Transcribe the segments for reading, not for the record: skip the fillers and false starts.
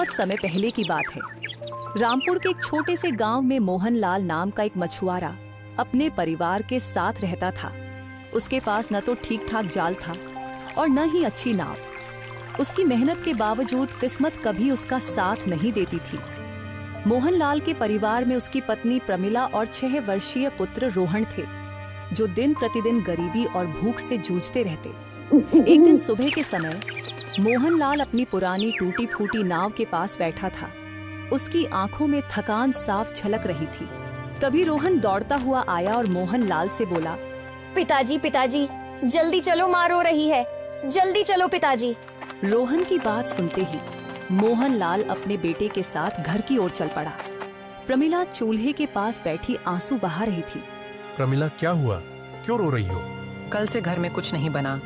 बहुत समय पहले की बात है। रामपुर के एक छोटे से गांव में मोहनलाल नाम का एक मछुआरा अपने परिवार के साथ रहता था। उसके पास न तो ठीक ठाक जाल था और न ही अच्छी नाव। उसकी मेहनत के बावजूद किस्मत कभी उसका साथ नहीं देती थी। मोहनलाल के परिवार में उसकी पत्नी प्रमिला और 6 वर्षीय पुत्र रोहन थे, जो दिन प्रतिदिन गरीबी और भूख से जूझते रहते। एक दिन सुबह के समय मोहनलाल अपनी पुरानी टूटी फूटी नाव के पास बैठा था। उसकी आंखों में थकान साफ झलक रही थी। तभी रोहन दौड़ता हुआ आया और मोहनलाल से बोला, पिताजी पिताजी, जल्दी चलो, माँ रो रही है, जल्दी चलो पिताजी। रोहन की बात सुनते ही मोहनलाल अपने बेटे के साथ घर की ओर चल पड़ा। प्रमिला चूल्हे के पास बैठी आंसू बहा रही थी। प्रमिला, क्या हुआ? क्यों रो रही हो? कल से घर में कुछ नहीं बना।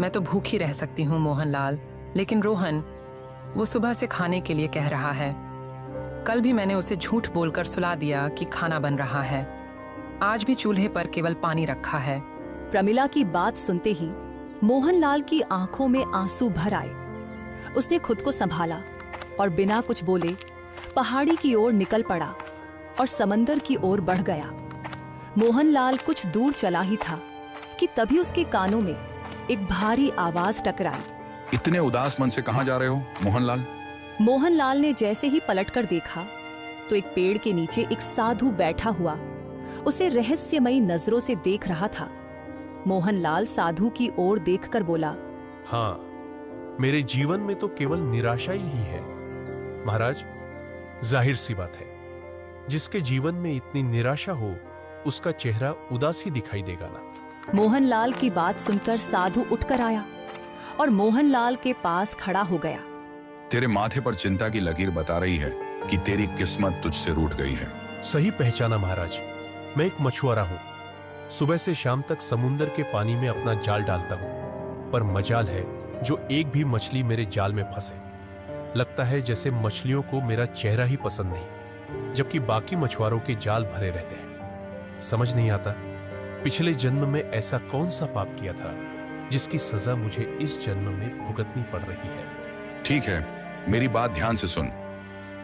मैं तो भूखी रह सकती हूँ मोहनलाल, लेकिन रोहन वो सुबह से खाने के लिए कह रहा है। कल भी मैंने उसे झूठ बोलकर सुला दिया कि खाना बन रहा है। आज भी चूल्हे पर केवल पानी रखा है। प्रमिला की बात सुनते ही मोहनलाल की आंखों में आंसू भर आए। उसने खुद को संभाला और बिना कुछ बोले पहाड़ी की ओर निकल पड़ा और समंदर की ओर बढ़ गया। मोहनलाल कुछ दूर चला ही था कि तभी उसके कानों में एक भारी आवाज टकराई। इतने उदास मन से कहाँ जा रहे हो मोहनलाल? मोहनलाल ने जैसे ही पलटकर देखा तो एक पेड़ के नीचे एक साधु बैठा हुआ उसे रहस्यमयी नजरों से देख रहा था। मोहनलाल साधु की ओर देखकर बोला, हाँ, मेरे जीवन में तो केवल निराशा ही है महाराज। जाहिर सी बात है, जिसके जीवन में इतनी निराशा हो उसका चेहरा उदास ही दिखाई देगा ना। मोहनलाल की बात सुनकर साधु उठकर आया और मोहनलाल के पास खड़ा हो गया। तेरे माथे पर चिंता की लकीर बता रही है कि तेरी किस्मत तुझसे रूठ गई है। सही पहचाना महाराज। मैं एक मछुआरा हूँ। सुबह से शाम तक समुंदर के पानी में अपना जाल डालता हूँ, पर मजाल है जो एक भी मछली मेरे जाल में फंसे। लगता है जैसे मछलियों को मेरा चेहरा ही पसंद नहीं, जबकि बाकी मछुआरों के जाल भरे रहते हैं। समझ नहीं आता पिछले जन्म में ऐसा कौन सा पाप किया था जिसकी सजा मुझे इस जन्म में भुगतनी पड़ रही है। ठीक है, मेरी बात ध्यान से सुन।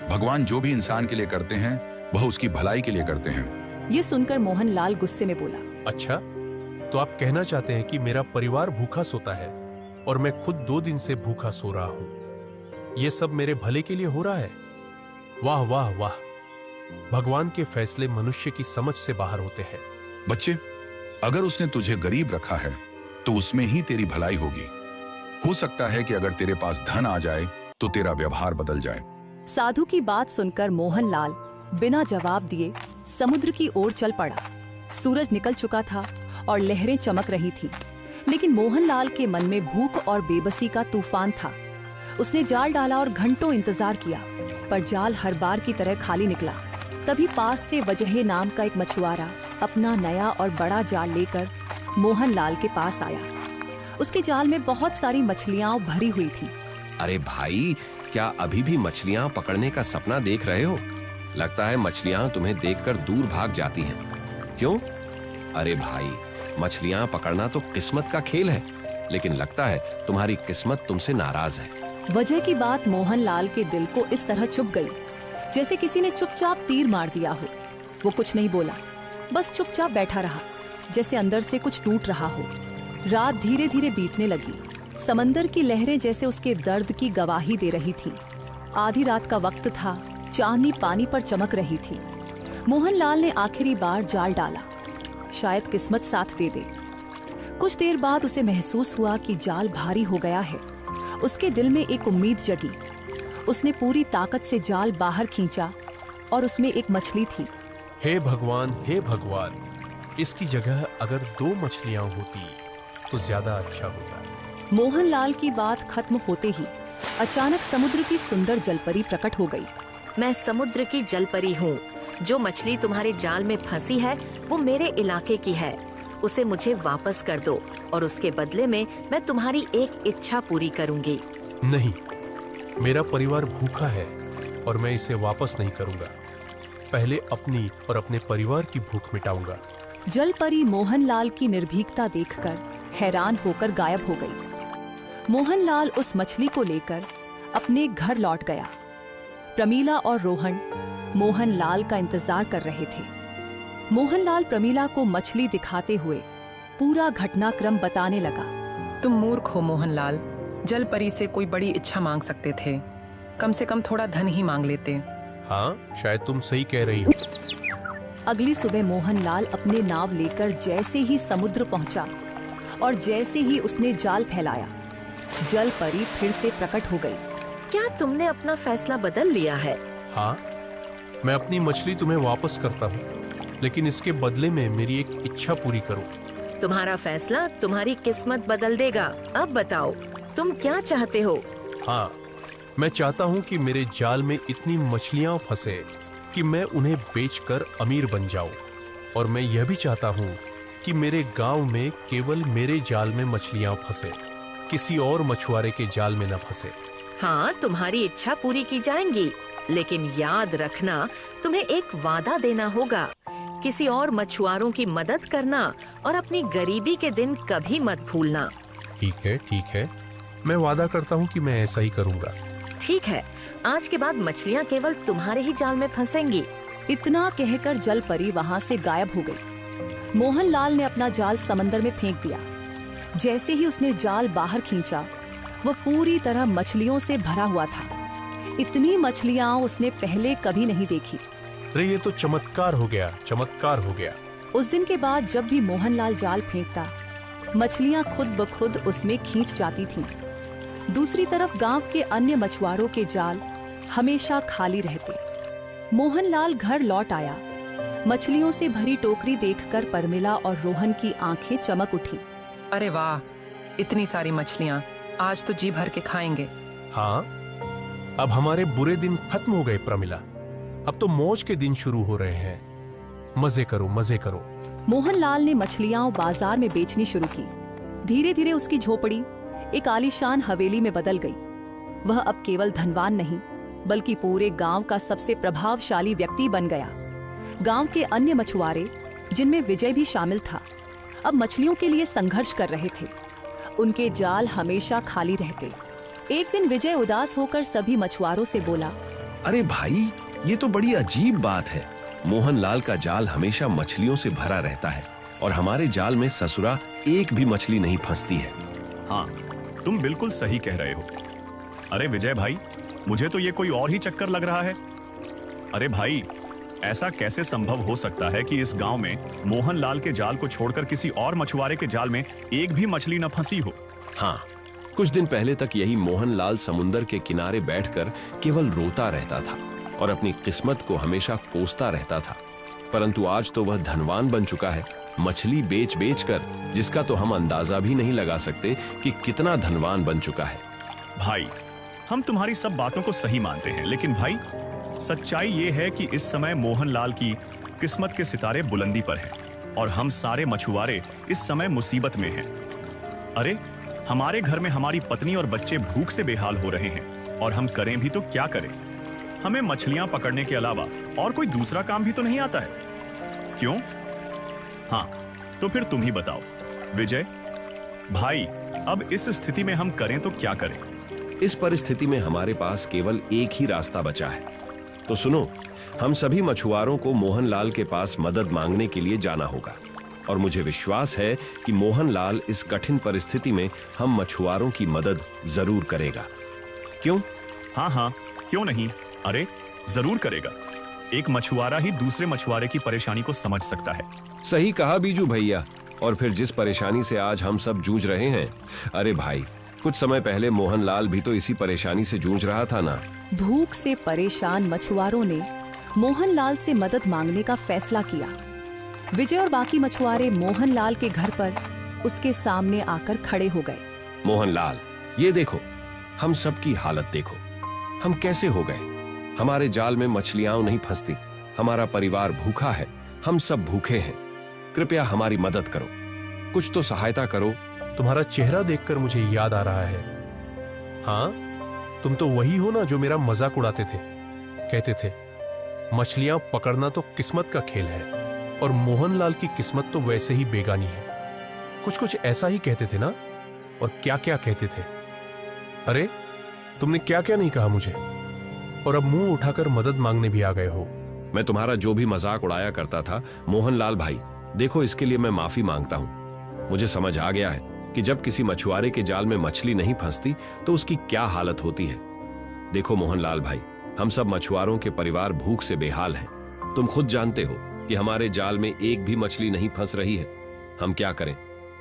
भगवान जो भी इंसान के लिए करते हैं वह उसकी भलाई के लिए करते हैं। ये सुनकर मोहनलाल गुस्से में बोला, अच्छा, तो आप कहना चाहते हैं कि मेरा परिवार भूखा सोता है और मैं खुद 2 दिन से भूखा सो रहा हूं। यह सब मेरे भले के लिए हो रहा है? वाह वाह वाह, भगवान के फैसले मनुष्य की समझ से बाहर होते हैं। बच्चे, अगर उसने तुझे गरीब रखा है तो उसमें ही तेरी भलाई होगी। हो सकता है कि अगर तेरे पास धन आ जाए तो तेरा व्यवहार बदल जाए। साधु की बात सुनकर मोहनलाल बिना जवाब दिए समुद्र की ओर चल पड़ा। सूरज निकल चुका था और लहरें चमक रही थी, लेकिन मोहनलाल के मन में भूख और बेबसी का तूफान था। उसने जाल डाला और घंटों इंतजार किया, पर जाल हर बार की तरह खाली निकला। तभी पास से वजह नाम का एक मछुआरा अपना नया और बड़ा जाल लेकर मोहनलाल के पास आया। उसके जाल में बहुत सारी मछलियां भरी हुई थी। अरे भाई, क्या अभी भी मछलियां पकड़ने का सपना देख रहे हो? लगता है मछलियां तुम्हें देखकर दूर भाग जाती हैं। क्यों? अरे भाई, मछलियां पकड़ना तो किस्मत का खेल है, लेकिन लगता है तुम्हारी किस्मत तुमसे नाराज है। वजह की बात मोहनलाल के दिल को इस तरह चुभ गई जैसे किसी ने चुपचाप तीर मार दिया हो। वो कुछ नहीं बोला, बस चुपचाप बैठा रहा, जैसे अंदर से कुछ टूट रहा हो। रात धीरे धीरे बीतने लगी। समंदर की लहरें जैसे उसके दर्द की गवाही दे रही थी। आधी रात का वक्त था, चांदनी पानी पर चमक रही थी। मोहनलाल ने आखिरी बार जाल डाला, शायद किस्मत साथ दे दे। कुछ देर बाद उसे महसूस हुआ कि जाल भारी हो गया है। उसके दिल में एक उम्मीद जगी। उसने पूरी ताकत से जाल बाहर खींचा और उसमें एक मछली थी। हे भगवान, हे भगवान, इसकी जगह अगर 2 मछलियां होती तो ज्यादा अच्छा होता। मोहनलाल की बात खत्म होते ही अचानक समुद्र की सुंदर जलपरी प्रकट हो गई। मैं समुद्र की जलपरी हूँ। जो मछली तुम्हारे जाल में फंसी है वो मेरे इलाके की है। उसे मुझे वापस कर दो और उसके बदले में मैं तुम्हारी एक इच्छा पूरी करूंगी। नहीं, मेरा परिवार भूखा है और मैं इसे वापस नहीं करूंगा। पहले अपनी और अपने परिवार की भूख मिटाऊंगा। जलपरी मोहनलाल की निर्भीकता देखकर हैरान होकर गायब हो गई। मोहनलाल उस मछली को लेकर अपने घर लौट गया प्रमीला और रोहन मोहन लाल का इंतजार कर रहे थे। मोहन लाल प्रमीला को मछली दिखाते हुए पूरा घटनाक्रम बताने लगा। तुम मूर्ख हो मोहन लाल, जल परी से कोई बड़ी इच्छा मांग सकते थे, कम से कम थोड़ा धन ही मांग लेते। हाँ, शायद तुम सही कह रही हो। अगली सुबह मोहन लाल अपने नाव लेकर जैसे ही समुद्र पहुंचा और जैसे ही उसने जाल फैलाया, जल परी फिर से प्रकट हो गई। क्या तुमने अपना फैसला बदल लिया है? हाँ, मैं अपनी मछली तुम्हें वापस करता हूँ, लेकिन इसके बदले में मेरी एक इच्छा पूरी करो। तुम्हारा फैसला तुम्हारी किस्मत बदल देगा। अब बताओ तुम क्या चाहते हो? हाँ, मैं चाहता हूँ कि मेरे जाल में इतनी मछलियाँ फंसे कि मैं उन्हें बेचकर अमीर बन जाऊं, और मैं यह भी चाहता हूँ कि मेरे गांव में केवल मेरे जाल में मछलियाँ फंसे, किसी और मछुआरे के जाल में न फंसे। हाँ, तुम्हारी इच्छा पूरी की जाएंगी, लेकिन याद रखना तुम्हें एक वादा देना होगा। किसी और मछुआरों की मदद करना और अपनी गरीबी के दिन कभी मत भूलना। ठीक है, मैं वादा करता हूँ कि मैं ऐसा ही करूँगा। ठीक है, आज के बाद मछलियाँ केवल तुम्हारे ही जाल में फंसेंगी। इतना कहकर जल परी वहां से गायब हो गई। मोहन लाल ने अपना जाल समंदर में फेंक दिया। जैसे ही उसने जाल बाहर खींचा, वो पूरी तरह मछलियों से भरा हुआ था। इतनी मछलियां उसने पहले कभी नहीं देखी। अरे ये तो चमत्कार हो गया। उस दिन के बाद जब भी मोहनलाल जाल फेंकता, मछलियां खुद ब खुद उसमें खींच जाती थीं। दूसरी तरफ गांव के अन्य मछुआरों के जाल हमेशा खाली रहते। मोहनलाल घर लौट आया। मछलियों से भरी टोकरी देखकर प्रमीला और रोहन की आंखें चमक उठी। अरे वाह, इतनी सारी मछलियाँ, आज तो जी भर के खाएंगे। हाँ, अब हमारे बुरे दिन खत्म हो गए प्रमीला। अब तो मौज के दिन शुरू हो रहे हैं। मजे करो। मोहनलाल ने मछलियां बाजार में बेचनी शुरू की। धीरे धीरे उसकी झोपड़ी एक आलीशान हवेली में बदल गई। वह अब केवल धनवान नहीं, बल्कि पूरे गांव का सबसे प्रभावशाली व्यक्ति बन गया। गांव के अन्य मछुआरे, जिनमें विजय भी शामिल था, अब मछलियों के लिए संघर्ष कर रहे थे। उनके जाल हमेशा खाली रहते। एक दिन विजय उदास होकर सभी मछुआरों से बोला, अरे भाई, ये तो बड़ी अजीब बात है। मोहनलाल का जाल हमेशा मछलियों से भरा रहता है और हमारे जाल में ससुरा एक भी मछली नहीं फंसती है। हाँ, तुम बिल्कुल सही कह रहे हो। अरे विजय भाई, मुझे तो ये कोई और ही चक्कर लग रहा है। अरे भाई, ऐसा कैसे संभव हो सकता है कि इस गांव में मोहनलाल के जाल को छोड़कर किसी और मछुआरे के जाल में एक भी मछली न फंसी हो? हाँ, कुछ दिन पहले तक यही मोहनलाल समुंदर के किनारे बैठकर केवल रोता रहता था और अपनी किस्मत को हमेशा कोसता रहता था। परंतु आज तो वह धनवान बन चुका है, मछली बेच बेच कर, जिसका तो हम अंदाजा भी नहीं लगा सकते कि कितना धनवान बन चुका है। भाई, हम तुम्हारी सब बातों को सही मानते हैं, लेकिन भाई, सच्चाई ये है कि इस समय मोहनलाल की किस्मत के सितारे बुलंदी पर हैं और हम सारे मछुआरे इस समय मुसीबत में हैं। अरे, हमारे घर में हमारी पत्नी और बच्चे भूख से बेहाल हो रहे हैं और हम करें भी तो क्या करें? हमें मछलियां पकड़ने के अलावा और कोई दूसरा काम भी तो नहीं आता है। क्यों? हाँ, तो फिर तुम ही बताओ विजय भाई, अब इस स्थिति में हम करें तो क्या करें? इस परिस्थिति में हमारे पास केवल एक ही रास्ता बचा है। तो सुनो, हम सभी मछुआरों को मोहनलाल के पास मदद मांगने के लिए जाना होगा और मुझे विश्वास है कि मोहनलाल इस कठिन परिस्थिति में हम मछुआरों की मदद जरूर करेगा। क्यों? हाँ, क्यों नहीं? अरे, जरूर करेगा। एक मछुआरा ही दूसरे मछुआरे की परेशानी को समझ सकता है। सही कहा बीजू भैया। और फिर जिस परेशानी से आज हम सब जूझ रहे हैं, अरे भाई, कुछ समय पहले मोहनलाल भी तो इसी परेशानी से जूझ रहा था ना। भूख से परेशान मछुआरों ने मोहनलाल से मदद मांगने का फैसला किया। विजय और बाकी मछुआरे मोहनलाल के घर पर उसके सामने आकर खड़े हो गए। मोहनलाल, ये देखो, हम सब की हालत देखो, हम कैसे हो गए। हमारे जाल में मछलियां नहीं फंसती, हमारा परिवार भूखा है, हम सब भूखे हैं। कृपया हमारी मदद करो, कुछ तो सहायता करो। तुम्हारा चेहरा देखकर मुझे याद आ रहा है। हाँ, तुम तो वही हो ना जो मेरा मजाक उड़ाते थे, कहते थे मछलियां पकड़ना तो किस्मत का खेल है और मोहनलाल की किस्मत तो वैसे ही बेगानी है। कुछ ऐसा ही कहते थे ना? और क्या क्या कहते थे? अरे, तुमने क्या क्या नहीं कहा मुझे? और अब मुंह उठाकर मदद मांगने भी आ गए हो। मैं तुम्हारा जो भी मजाक उड़ाया करता था मोहनलाल भाई, देखो इसके लिए मैं माफी मांगता हूँ। मुझे समझ आ गया है कि जब किसी मछुआरे के जाल में मछली नहीं फंसती तो उसकी क्या हालत होती है। देखो मोहनलाल भाई, हम सब मछुआरों के परिवार भूख से बेहाल हैं। तुम खुद जानते हो कि हमारे जाल में एक भी मछली नहीं फंस रही है। हम क्या करें?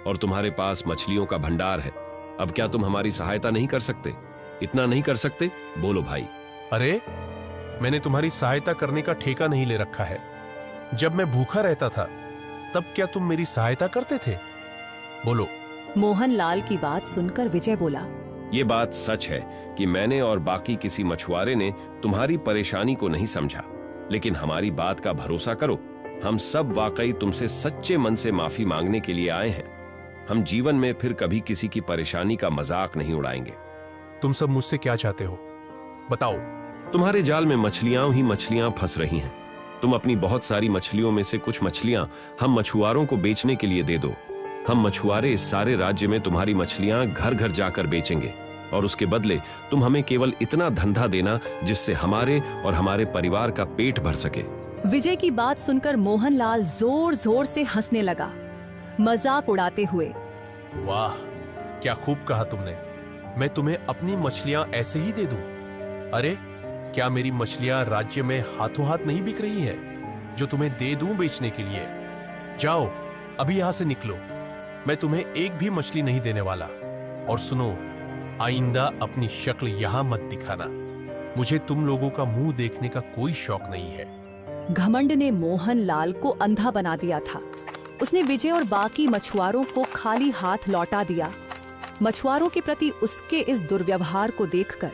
और तुम्हारे पास मछलियों का भंडार है। अब क्या तुम हमारी सहायता नहीं कर सकते? इतना नहीं कर सकते? बोलो भाई। अरे, मैंने तुम्हारी सहायता करने का ठेका नहीं ले रखा है। जब मैं भूखा रहता था तब क्या तुम मेरी सहायता करते थे? बोलो। मोहनलाल की बात सुनकर विजय बोला, ये बात सच है कि मैंने और बाकी किसी मछुआरे ने तुम्हारी परेशानी को नहीं समझा, लेकिन हमारी बात का भरोसा करो, हम सब वाकई तुमसे सच्चे मन से माफी मांगने के लिए आए हैं। हम जीवन में फिर कभी किसी की परेशानी का मजाक नहीं उड़ाएंगे। तुम सब मुझसे क्या चाहते हो? बताओ। तुम्हारे जाल में मछलियां ही मछलियां फंस रही हैं। तुम अपनी बहुत सारी मछलियों में से कुछ मछलियां हम मछुआरों को बेचने के लिए दे दो। हम मछुआरे इस सारे राज्य में तुम्हारी मछलियां घर घर जाकर बेचेंगे और उसके बदले तुम हमें केवल इतना धंधा देना जिससे हमारे और हमारे परिवार का पेट भर सके। विजय की बात सुनकर मोहनलाल जोर जोर से हंसने लगा, मजाक उड़ाते हुए। वाह, क्या खूब कहा तुमने। मैं तुम्हें अपनी मछलियां ऐसे ही दे दूं? अरे, क्या मेरी मछलियां राज्य में हाथों हाथ नहीं बिक रही है जो तुम्हें दे दूं बेचने के लिए? जाओ, अभी यहां से निकलो। मैं तुम्हें एक भी मछली नहीं देने वाला। और सुनो, आइंदा अपनी शक्ल यहां मत दिखाना। मुझे तुम लोगों का मुंह देखने का कोई शौक नहीं है। घमंड ने मोहनलाल को अंधा बना दिया था। उसने विजय और बाकी मछुआरों को खाली हाथ लौटा दिया। मछुआरों के प्रति उसके इस दुर्व्यवहार को देखकर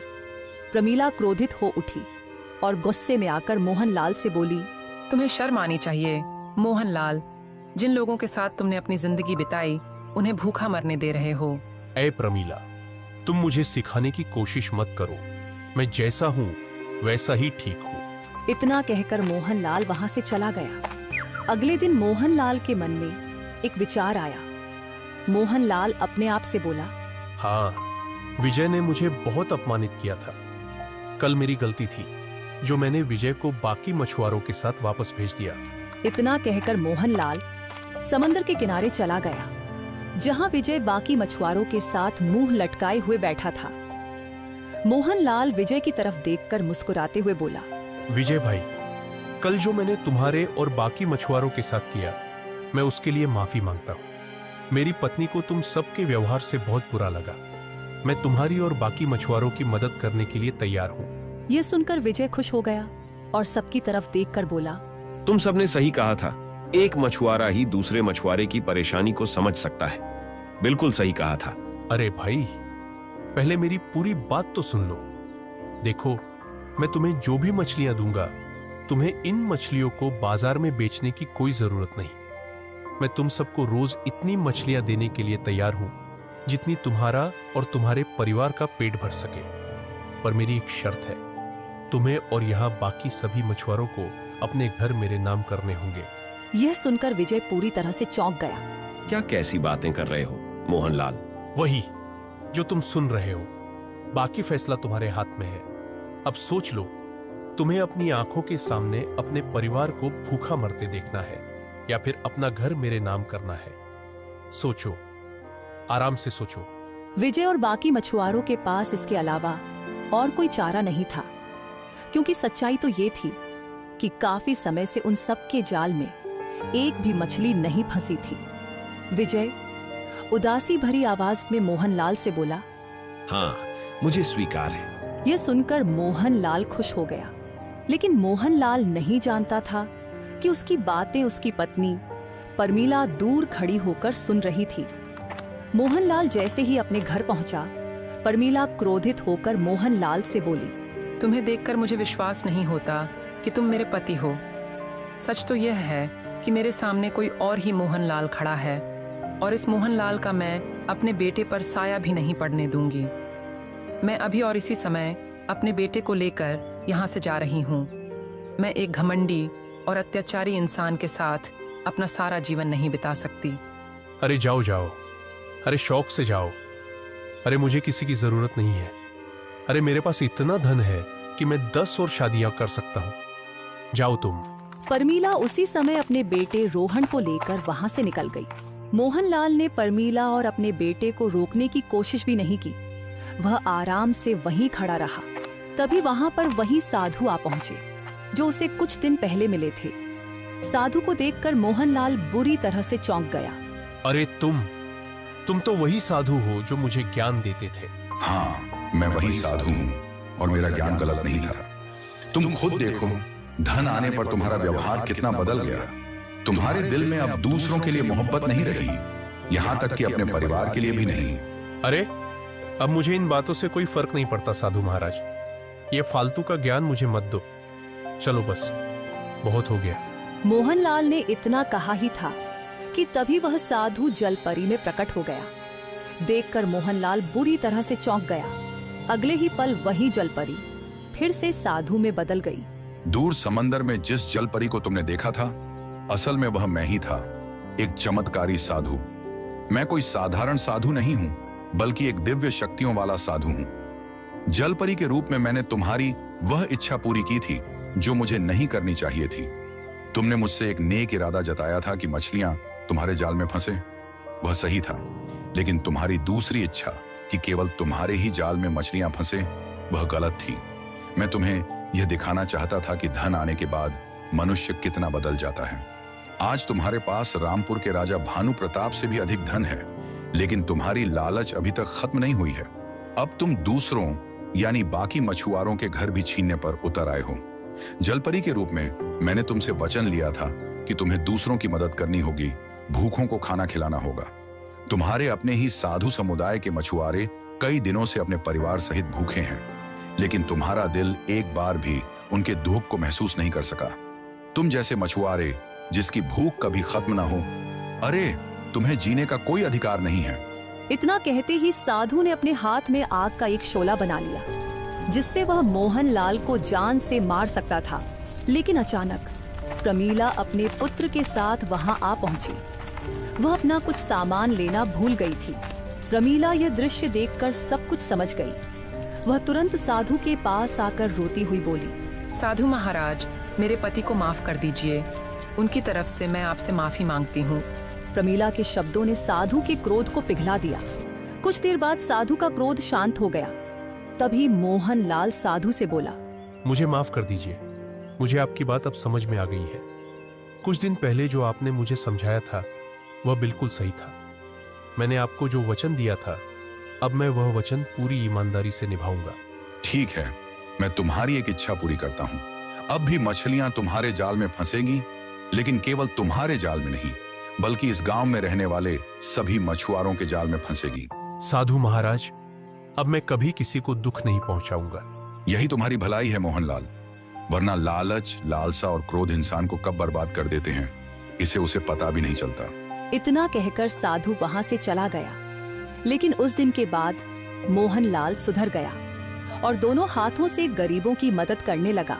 प्रमीला क्रोधित हो उठी और गुस्से में आकर मोहनलाल से बोली, तुम्हें शर्म आनी चाहिए मोहनलाल। जिन लोगों के साथ तुमने अपनी जिंदगी बिताई उन्हें भूखा मरने दे रहे हो। ऐ प्रमीला, तुम मुझे सिखाने की कोशिश मत करो। मैं जैसा हूं वैसा ही ठीक हूं। इतना कहकर मोहनलाल वहां से चला गया। अगले दिन मोहनलाल के मन में एक विचार आया। मोहनलाल अपने आप से बोला, हाँ, विजय ने मुझे बहुत अपमानित किया था। कल मेरी गलती थी जो मैंने विजय को बाकी मछुआरों के साथ वापस भेज दिया। इतना कहकर मोहनलाल समंदर के किनारे चला गया, जहां विजय बाकी मछुआरों के साथ मुंह लटकाए हुए बैठा था। मोहनलाल विजय की तरफ देखकर मुस्कुराते हुए बोला, विजय भाई, कल जो मैंने तुम्हारे और बाकी मछुआरों के साथ किया, मैं उसके लिए माफी मांगता हूँ। मेरी पत्नी को तुम सबके व्यवहार से बहुत बुरा लगा। मैं तुम्हारी और बाकी मछुआरों की मदद करने के लिए तैयार हूँ। यह सुनकर विजय खुश हो गया और सबकी तरफ देखकर बोला, तुम सबने सही कहा था। एक मछुआरा ही दूसरे मछुआरे की परेशानी को समझ सकता है। बिल्कुल सही कहा था। अरे भाई, पहले मेरी पूरी बात तो सुन लो। देखो, मैं तुम्हें जो भी मछलियां दूंगा, तुम्हें इन मछलियों को बाजार में बेचने की कोई जरूरत नहीं। मैं तुम सबको रोज इतनी मछलियां देने के लिए तैयार हूं जितनी तुम्हारा और तुम्हारे परिवार का पेट भर सके। पर मेरी एक शर्त है, तुम्हें और यहाँ बाकी सभी मछुआरों को अपने घर मेरे नाम करने होंगे। यह सुनकर विजय पूरी तरह से चौंक गया। क्या कैसी बातें कर रहे हो मोहनलाल? वही जो तुम सुन रहे हो। बाकी फैसला तुम्हारे हाथ में है। अब सोच लो, तुम्हें अपनी आंखों के सामने अपने परिवार को भूखा मरते देखना है या फिर अपना घर मेरे नाम करना है। सोचो, आराम से सोचो। विजय और बाकी मछुआरों के पास इसके अलावा और कोई चारा नहीं था, क्योंकि सच्चाई तो ये थी कि काफी समय से उन सबके जाल में एक भी मछली नहीं फंसी थी। विजय उदासी भरी आवाज में मोहनलाल से बोला, हाँ, मुझे स्वीकार है। यह सुनकर मोहनलाल खुश हो गया, लेकिन मोहनलाल नहीं जानता था कि उसकी बातें उसकी पत्नी परमीला दूर खड़ी होकर सुन रही थी। मोहनलाल जैसे ही अपने घर पहुंचा, परमीला क्रोधित होकर मोहनलाल से बोली, तुम्हें देखकर मुझे विश्वास नहीं होता कि तुम मेरे पति हो। सच तो यह है कि मेरे सामने कोई और ही मोहनलाल खड़ा है और इस मोहनलाल का मैं अपने बेटे पर साया भी नहीं पड़ने दूंगी। मैं अभी और इसी समय अपने बेटे को लेकर यहाँ से जा रही हूँ। मैं एक घमंडी और अत्याचारी इंसान के साथ अपना सारा जीवन नहीं बिता सकती। अरे जाओ जाओ, अरे शौक से जाओ। अरे मुझे किसी की जरूरत नहीं है। अरे मेरे पास इतना धन है कि मैं 10 और शादियां कर सकता हूं। जाओ तुम। परमीला उसी समय अपने बेटे रोहन को लेकर वहां से निकल गई। मोहनलाल ने परमीला और अपने बेटे को रोकने की कोशिश भी नहीं की। वह आराम से वहीं खड़ा रहा। तभी वहां पर वही साधु आ पहुंचे जो उसे कुछ दिन पहले मिले थे। साधु को देखकर मोहनलाल बुरी तरह से चौंक गया। अरे तुम तो वही साधु हो जो मुझे ज्ञान देते थे। हाँ, मैं वही साधु हूँ और मेरा ज्ञान गलत नहीं था। तुम खुद देखो, धन आने पर तुम्हारा व्यवहार कितना बदल गया। तुम्हारे दिल में अब दूसरों के लिए मोहब्बत नहीं रही, यहाँ तक कि अपने परिवार के लिए भी नहीं। अरे अब मुझे इन बातों से कोई फर्क नहीं पड़ता साधु महाराज। ये फालतू का ज्ञान मुझे मत दो। चलो बस, बहुत हो गया। मोहनलाल ने इतना कहा ही था कि तभी वह साधु जलपरी में प्रकट हो गया। देखकर मोहनलाल बुरी तरह से चौंक गया। अगले ही पल वही जलपरी फिर से साधु में बदल गई। दूर समंदर में जिस जलपरी को तुमने देखा था, असल में वह मैं ही था, एक चमत्कारी साधु। मैं कोई साधारण साधु नहीं हूं, बल्कि एक दिव्य शक्तियों वाला साधु हूं। जलपरी के रूप में मैंने तुम्हारी वह इच्छा पूरी की थी जो मुझे नहीं करनी चाहिए थी। तुमने मुझसे एक नेक इरादा जताया था कि मछलियां तुम्हारे जाल में फंसे। वह सही था, लेकिन तुम्हारी दूसरी इच्छा कि केवल तुम्हारे ही जाल में मछलियां फंसे, वह गलत थी। मैं तुम्हें यह दिखाना चाहता था कि धन आने के बाद मनुष्य कितना बदल जाता है। आज तुम्हारे पास रामपुर के राजा भानु प्रताप से भी अधिक धन है, लेकिन तुम्हारी लालच अभी तक खत्म नहीं हुई है। अब तुम दूसरों यानी बाकी मछुआरों के घर भी छीनने पर उतर आए हो। जलपरी के रूप में मैंने तुमसे वचन लिया था कि तुम्हें दूसरों की मदद करनी होगी, भूखों को खाना खिलाना होगा। तुम्हारे अपने ही साधु समुदाय के मछुआरे कई दिनों से अपने परिवार सहित भूखे हैं, लेकिन तुम्हारा दिल एक बार भी उनके दुख को महसूस नहीं कर सका। तुम जैसे मछुआरे जिसकी भूख कभी खत्म ना हो, अरे तुम्हें जीने का कोई अधिकार नहीं है। इतना कहते ही साधु ने अपने हाथ में आग का एक शोला बना लिया, जिससे वह मोहनलाल को जान से मार सकता था। लेकिन अचानक प्रमीला अपने पुत्र के साथ वहां आ पहुंची। वह अपना कुछ सामान लेना भूल गई थी। प्रमीला यह दृश्य देखकर सब कुछ समझ गई। वह तुरंत साधु के पास आकर रोती हुई बोली, साधु महाराज, मेरे पति को माफ कर दीजिए। उनकी तरफ से मैं आपसे माफी मांगती हूँ। प्रमीला के शब्दों ने साधु के क्रोध को पिघला दिया। कुछ देर बाद साधु का क्रोध शांत हो गया। तभी मोहनलाल साधु से बोला, मुझे माफ कर दीजिए। मुझे आपकी बात अब समझ में आ गई है। कुछ दिन पहले जो आपने मुझे समझाया था वह बिल्कुल सही था। मैंने आपको जो वचन दिया था, अब मैं वह वचन पूरी ईमानदारी से निभाऊंगा। ठीक है, मैं तुम्हारी एक इच्छा पूरी करता हूँ। अब भी मछलियां तुम्हारे जाल में फंसेगी, लेकिन केवल तुम्हारे जाल में नहीं, बल्कि इस गांव में रहने वाले सभी मछुआरों के जाल में फंसेगी। साधु महाराज, अब मैं कभी किसी को दुख नहीं पहुंचाऊंगा। यही तुम्हारी भलाई है मोहनलाल, वरना लालच, लालसा और क्रोध इंसान को कब बर्बाद कर देते हैं, इसे उसे पता भी नहीं चलता। इतना कहकर साधु वहां से चला गया। लेकिन उस दिन के बाद मोहनलाल सुधर गया और दोनों हाथों से गरीबों की मदद करने लगा।